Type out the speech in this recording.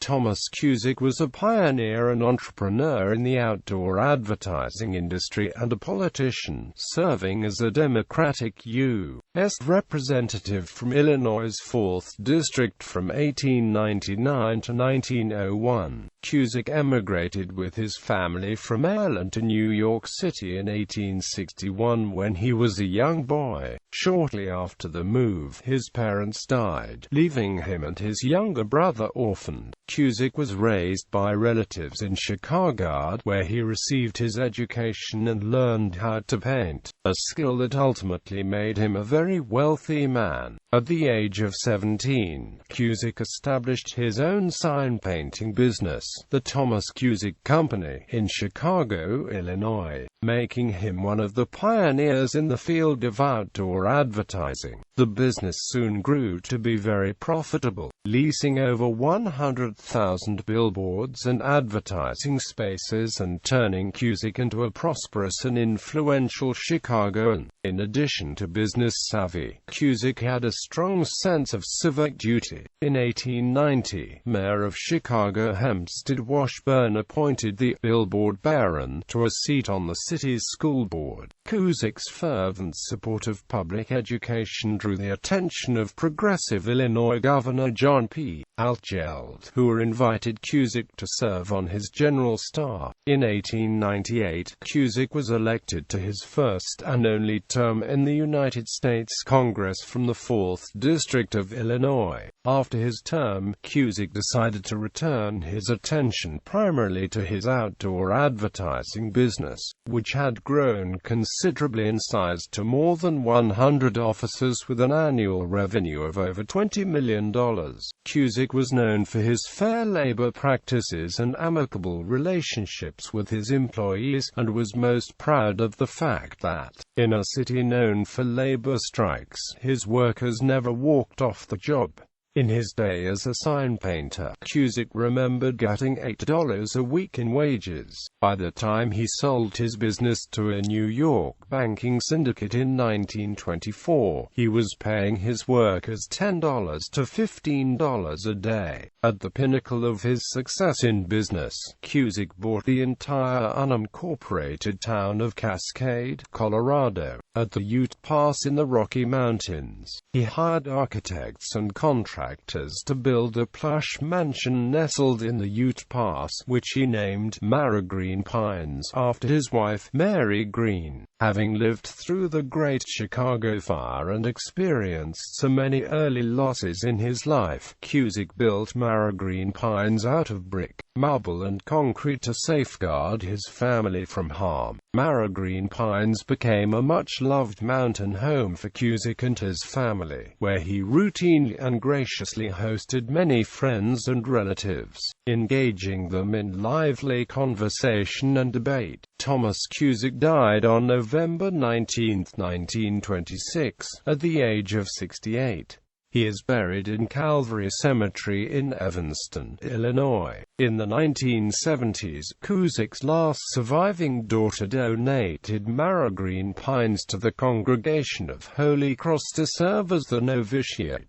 Thomas Cusack was a pioneer and entrepreneur in the outdoor advertising industry and a politician, serving as a Democratic U.S. Representative from Illinois' 4th District from 1899 to 1901. Cusack emigrated with his family from Ireland to New York City in 1861 when he was a young boy. Shortly after the move, his parents died, leaving him and his younger brother orphaned. Cusack was raised by relatives in Chicago, where he received his education and learned how to paint, a skill that ultimately made him a very wealthy man. At the age of 17, Cusack established his own sign painting business, the Thomas Cusack Company, in Chicago, Illinois, making him one of the pioneers in the field of outdoor advertising. The business soon grew to be very profitable, leasing over 100,000 billboards and advertising spaces and turning Cusack into a prosperous and influential Chicagoan. In addition to business savvy, Cusack had a strong sense of civic duty. In 1890, Mayor of Chicago Hempstead Washburn appointed the billboard baron to a seat on the city's school board. Cusack's fervent support of public education drew the attention of progressive Illinois Governor John P. Altgeld, who invited Cusack to serve on his general staff. In 1898, Cusack was elected to his first and only term in the United States Congress from the 4th District of Illinois. After his term, Cusack decided to return his attention primarily to his outdoor advertising business, which had grown considerably in size to more than 100 offices with an annual revenue of over $20 million. Cusack was known for his fair labor practices and amicable relationships with his employees, and was most proud of the fact that, in a city known for labor strikes, his workers never walked off the job. In his day as a sign painter, Cusack remembered getting $8 a week in wages. By the time he sold his business to a New York banking syndicate in 1924, he was paying his workers $10 to $15 a day. At the pinnacle of his success in business, Cusack bought the entire unincorporated town of Cascade, Colorado, at the Ute Pass in the Rocky Mountains. He hired architects and contractors to build a plush mansion nestled in the Ute Pass, which he named Mara Green Pines, after his wife, Mary Green. Having lived through the Great Chicago Fire and experienced so many early losses in his life, Cusack built Mara Green Pines out of brick, marble and concrete to safeguard his family from harm. Mara Green Pines became a much-loved mountain home for Cusack and his family, where he routinely and graciously hosted many friends and relatives, engaging them in lively conversation and debate. Thomas Cusack died on November 19, 1926, at the age of 68. He is buried in Calvary Cemetery in Evanston, Illinois. In the 1970s, Cusack's last surviving daughter donated Mara Green Pines to the Congregation of Holy Cross to serve as the novitiate.